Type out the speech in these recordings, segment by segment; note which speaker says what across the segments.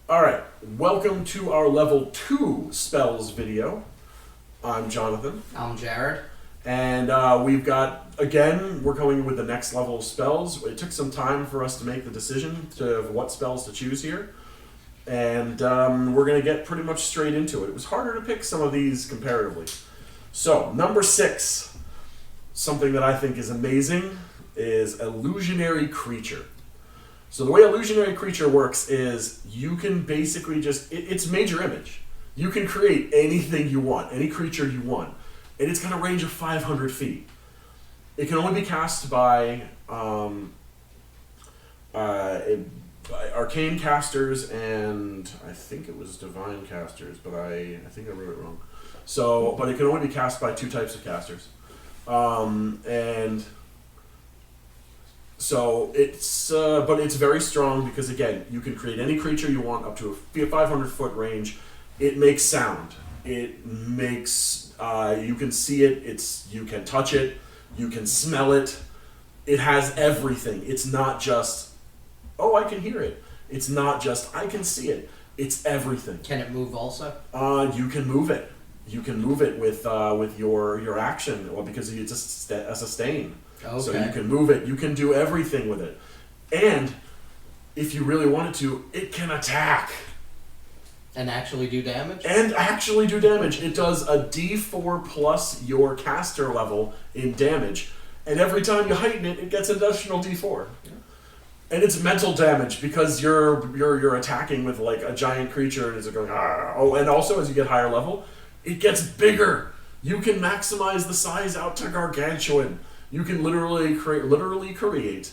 Speaker 1: Alright, welcome to our level 2 spells video. I'm Jonathan.
Speaker 2: I'm Jared.
Speaker 1: And we've got, again, we're going with the next level of spells. It took some time for us to make the decision of what spells to choose here. And we're going to get pretty much straight into it. It was harder to pick some of these comparatively. So, number 6, something that I think is amazing, is Illusionary Creature. So the way Illusionary Creature works is you can basically just, it's major image. You can create anything you want, any creature you want. And it's got a range of 500 feet. It can only be cast by arcane casters and I think it was divine casters, but I think I wrote it wrong. So, but it can only be cast by 2 types of casters. So it's, but it's very strong because again, you can create any creature you want up to a 500 foot range. It makes sound. It makes, you can see it. You can touch it. You can smell it. It has everything. It's not just, oh, I can hear it. It's not just, I can see it. It's everything.
Speaker 2: Can it move also?
Speaker 1: You can move it. You can move it with your action, or because it's a sustain.
Speaker 2: Okay.
Speaker 1: So you can move it. You can do everything with it. And if you really wanted to, it can attack.
Speaker 2: And actually do damage?
Speaker 1: It does a d4 plus your caster level in damage. And every time you heighten it, it gets an additional d4. Yeah. And it's mental damage because you're attacking with like a giant creature and it's going, ah. Oh, and also as you get higher level, it gets bigger. You can maximize the size out to gargantuan. You can literally create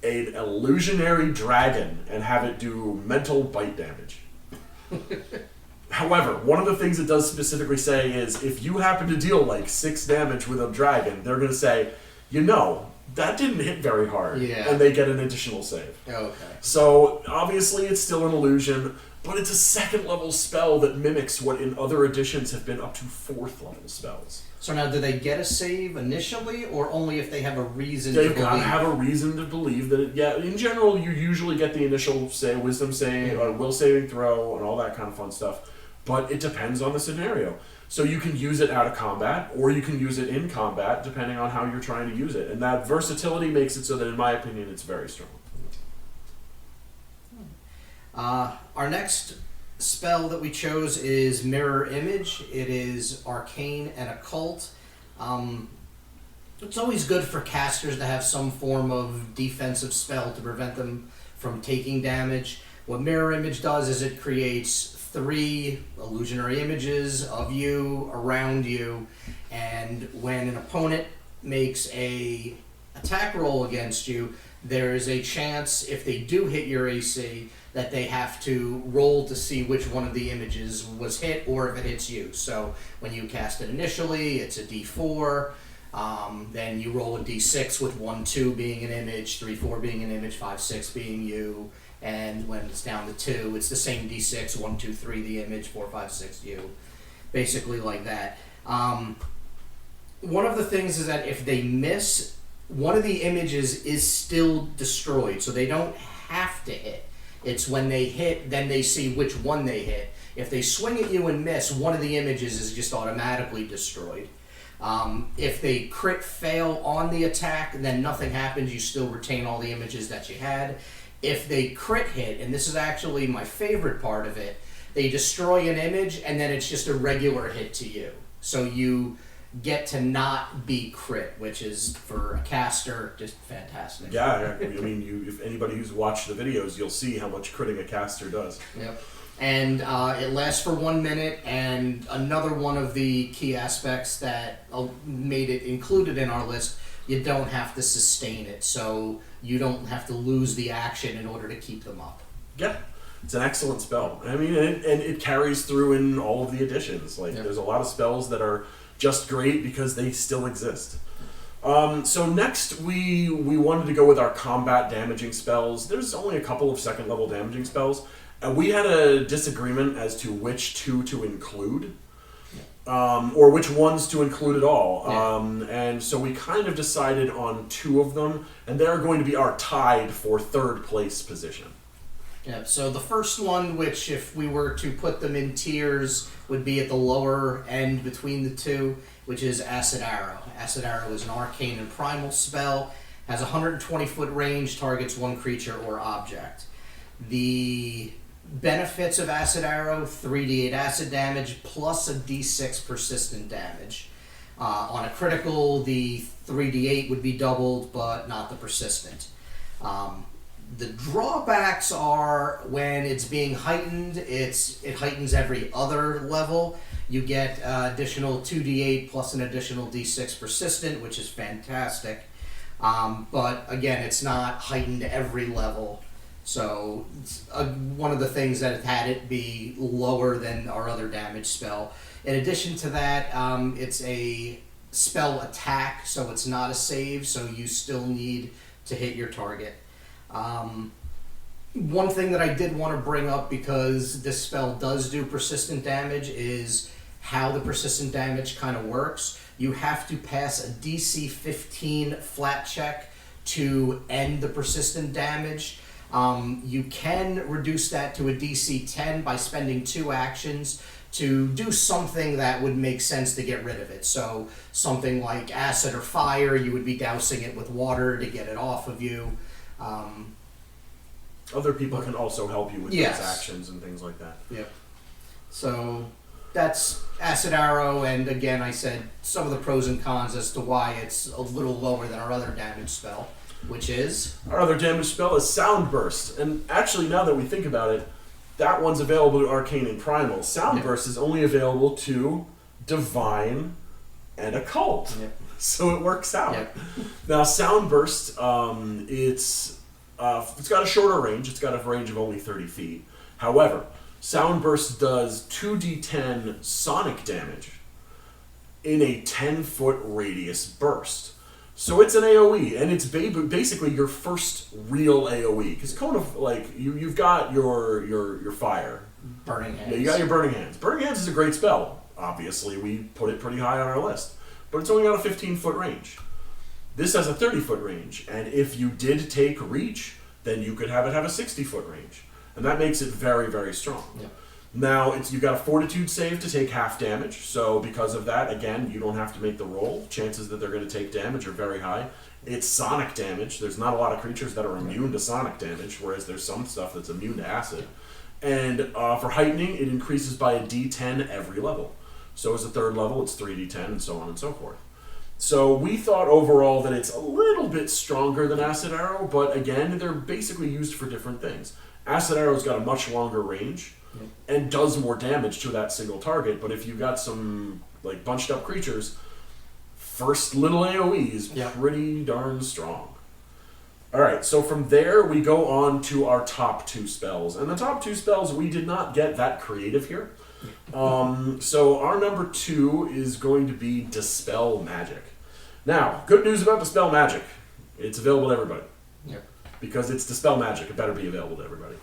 Speaker 1: an illusionary dragon and have it do mental bite damage. However, one of the things it does specifically say is if you happen to deal like 6 damage with a dragon, they're going to say, that didn't hit very hard.
Speaker 2: Yeah.
Speaker 1: And they get an additional save.
Speaker 2: Okay.
Speaker 1: So, obviously it's still an illusion, but it's a 2nd level spell that mimics what in other editions have been up to 4th level spells.
Speaker 2: So now, do they get a save initially, or only if they have a reason
Speaker 1: They've
Speaker 2: to believe?
Speaker 1: got to have a reason to believe that in general, you usually get the initial wisdom save, or will saving throw, and all that kind of fun stuff. But it depends on the scenario. So you can use it out of combat, or you can use it in combat, depending on how you're trying to use it. And that versatility makes it so that, in my opinion, it's very strong.
Speaker 2: Our next spell that we chose is Mirror Image. It is arcane and occult. It's always good for casters to have some form of defensive spell to prevent them from taking damage. What Mirror Image does is it creates 3 illusionary images of you around you, and when an opponent makes a attack roll against you, there is a chance, if they do hit your AC, that they have to roll to see which one of the images was hit, or if it hits you. So when you cast it initially, it's a D4, then you roll a D6 with 1, 2 being an image, 3, 4 being an image, 5, 6 being you, and when it's down to 2, it's the same D6, 1, 2, 3 the image, 4, 5, 6 you. Basically like that. One of the things is that if they miss, one of the images is still destroyed, so they don't have to hit. It's when they hit, then they see which one they hit. If they swing at you and miss, one of the images is just automatically destroyed. If they crit fail on the attack, then nothing happens. You still retain all the images that you had. If they crit hit, and this is actually my favorite part of it, they destroy an image and then it's just a regular hit to you. So you get to not be crit, which is, for a caster, just fantastic.
Speaker 1: Yeah, I mean, if anybody who's watched the videos, you'll see how much critting a caster does.
Speaker 2: Yep. And it lasts for 1 minute, and another one of the key aspects that made it included in our list, you don't have to sustain it, so you don't have to lose the action in order to keep them up.
Speaker 1: Yeah, it's an excellent spell. I mean, and it carries through in all of the editions. Like, There's a lot of spells that are just great because they still exist. So next, we wanted to go with our combat damaging spells. There's only a couple of 2nd level damaging spells, and we had a disagreement as to which 2 to include. Or which ones to include at all. And so we kind of decided on 2 of them, and they're going to be our tied for 3rd place position.
Speaker 2: Yeah, so the first one, which if we were to put them in tiers, would be at the lower end between the two, which is Acid Arrow. Acid Arrow is an arcane and primal spell, has a 120-foot range, targets one creature or object. The benefits of Acid Arrow: 3d8 acid damage plus a d6 persistent damage. On a critical, the 3d8 would be doubled, but not the persistent. The drawbacks are when it's being heightened, it heightens every other level. You get additional 2d8 plus an additional d6 persistent, which is fantastic. But again, it's not heightened every level. So one of the things that had it be lower than our other damage spell. In addition to that, it's a spell attack, so it's not a save, so you still need to hit your target. One thing that I did want to bring up, because this spell does do persistent damage, is how the persistent damage kind of works. You have to pass a DC 15 flat check to end the persistent damage. You can reduce that to a DC 10 by spending 2 actions to do something that would make sense to get rid of it. So something like acid or fire, you would be dousing it with water to get it off of you.
Speaker 1: Other people can also help you with
Speaker 2: Yes.
Speaker 1: those actions and things like that.
Speaker 2: Yep. So that's Acid Arrow, and again, I said some of the pros and cons as to why it's a little lower than our other damage spell, which is...
Speaker 1: Our other damage spell is Sound Burst. And actually, now that we think about it, that one's available to Arcane and Primal. Sound Burst is only available to Divine and Occult.
Speaker 2: Yep.
Speaker 1: So it works out.
Speaker 2: Yep.
Speaker 1: Now, Sound Burst, it's got a shorter range. It's got a range of only 30 feet. However, Sound Burst does 2d10 sonic damage in a 10-foot radius burst. So it's an AoE, and it's basically your first real AoE. Because Cone of, like, you've got your fire.
Speaker 2: Burning Hands.
Speaker 1: Yeah, you got your Burning Hands. Burning Hands is a great spell. Obviously, we put it pretty high on our list. But it's only got a 15-foot range. This has a 30-foot range, and if you did take Reach, then you could have it have a 60-foot range. And that makes it very, very strong.
Speaker 2: Yep.
Speaker 1: Now, you've got a Fortitude save to take half damage, so because of that, again, you don't have to make the roll. Chances that they're going to take damage are very high. It's sonic damage. There's not a lot of creatures that are immune to sonic damage, whereas there's some stuff that's immune to acid. And for heightening, it increases by a d10 every level. So as a third level, it's 3d10, and so on and so forth. So we thought overall that it's a little bit stronger than Acid Arrow, but again, they're basically used for different things. Acid Arrow's got a much longer range and does more damage to that single target, but if you've got some like bunched up creatures, first little AoE is pretty darn strong. Alright, so from there we go on to our top 2 spells. And the top 2 spells, we did not get that creative here. So our number 2 is going to be Dispel Magic. Now, good news about Dispel Magic. It's available to everybody.
Speaker 2: Yep.
Speaker 1: Because it's Dispel Magic, it better be available to everybody.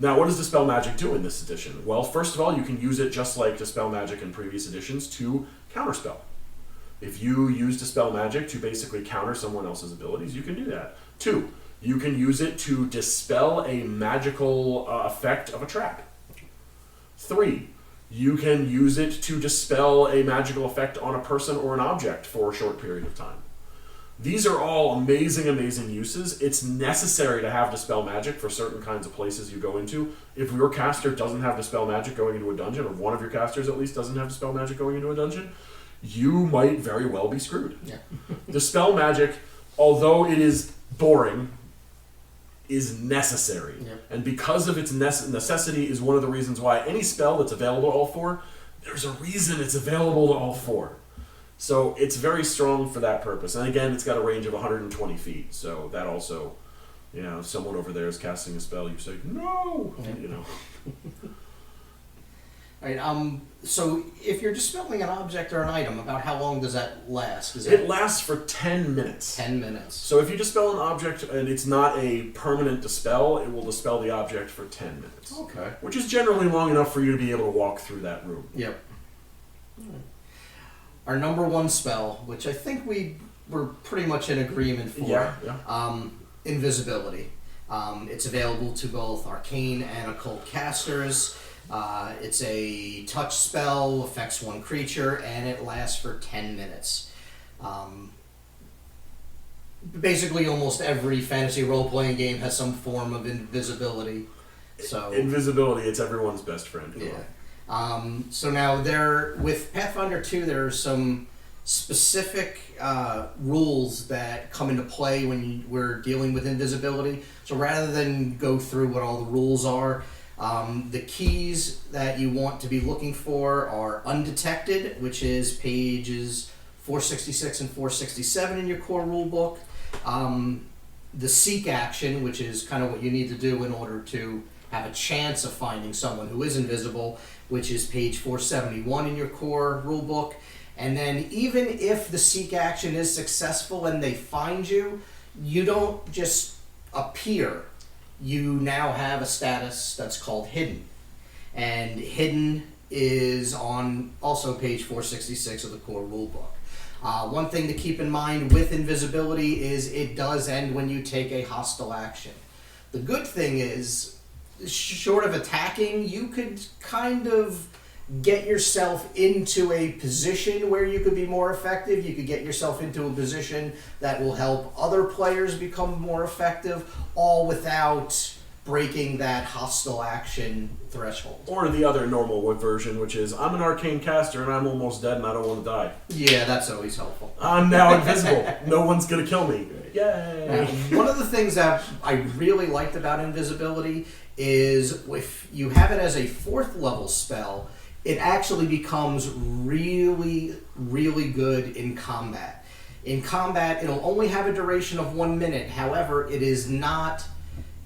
Speaker 1: Now, what does Dispel Magic do in this edition? Well, first of all, you can use it just like Dispel Magic in previous editions to counterspell. If you use Dispel Magic to basically counter someone else's abilities, you can do that. 2, you can use it to dispel a magical effect of a trap. 3, you can use it to dispel a magical effect on a person or an object for a short period of time. These are all amazing, amazing uses. It's necessary to have Dispel Magic for certain kinds of places you go into. If your caster doesn't have Dispel Magic going into a dungeon, or one of your casters at least doesn't have Dispel Magic going into a dungeon, you might very well be screwed.
Speaker 2: Yeah.
Speaker 1: Dispel Magic, although it is boring, is necessary.
Speaker 2: Yep.
Speaker 1: And because of its necessity is one of the reasons why any spell that's available to all 4, there's a reason it's available to all 4. So it's very strong for that purpose. And again, it's got a range of 120 feet. So that also, if someone over there is casting a spell, you say, no!
Speaker 2: Yep. Alright, so if you're dispelling an object or an item, about how long does that last?
Speaker 1: It lasts for 10 minutes.
Speaker 2: 10 minutes.
Speaker 1: So if you dispel an object and it's not a permanent dispel, it will dispel the object for 10 minutes.
Speaker 2: Okay.
Speaker 1: Which is generally long enough for you to be able to walk through that room.
Speaker 2: Yep. Our number 1 spell, which I think we were pretty much in agreement for,
Speaker 1: Yeah.
Speaker 2: Invisibility. It's available to both arcane and occult casters. It's a touch spell, affects one creature, and it lasts for 10 minutes. Basically, almost every fantasy role-playing game has some form of invisibility. So
Speaker 1: Invisibility, it's everyone's best friend.
Speaker 2: yeah. So now with Pathfinder 2, there are some specific rules that come into play when we're dealing with invisibility. So rather than go through what all the rules are, the keys that you want to be looking for are undetected, which is pages 466 and 467 in your core rulebook. The seek action, which is kind of what you need to do in order to have a chance of finding someone who is invisible, which is page 471 in your core rulebook. And then even if the seek action is successful and they find you, you don't just appear. You now have a status that's called hidden. And hidden is on also page 466 of the core rulebook. One thing to keep in mind with invisibility is it does end when you take a hostile action. The good thing is, short of attacking, you could kind of get yourself into a position where you could be more effective. You could get yourself into a position that will help other players become more effective, all without breaking that hostile action threshold.
Speaker 1: Or the other normal version, which is, I'm an arcane caster and I'm almost dead and I don't want to die.
Speaker 2: Yeah, that's always helpful.
Speaker 1: I'm now invisible. No one's going to kill me. Yay!
Speaker 2: One of the things that I really liked about invisibility is if you have it as a 4th level spell, it actually becomes really, really good in combat. In combat, it'll only have a duration of 1 minute. However, it is not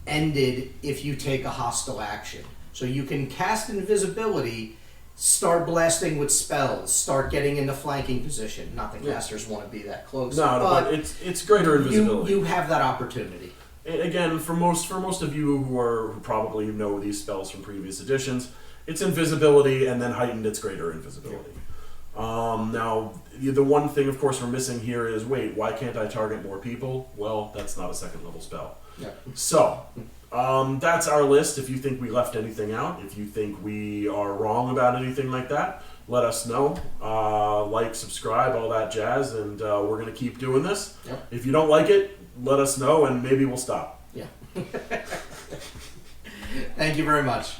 Speaker 2: ended if you take a hostile action. So you can cast invisibility, start blasting with spells, start getting into flanking position. Not that casters want to be that close.
Speaker 1: No, but it's greater invisibility.
Speaker 2: You have that opportunity.
Speaker 1: Again, for most of you who probably know these spells from previous editions, it's invisibility, and then heightened, it's greater invisibility. Now, the one thing, of course, we're missing here is, wait, why can't I target more people? Well, that's not a 2nd level spell.
Speaker 2: Yeah.
Speaker 1: So, that's our list. If you think we left anything out, if you think we are wrong about anything like that, let us know. Like, subscribe, all that jazz, and we're going to keep doing this.
Speaker 2: Yep.
Speaker 1: If you don't like it, let us know, and maybe we'll stop.
Speaker 2: Yeah. Thank you very much.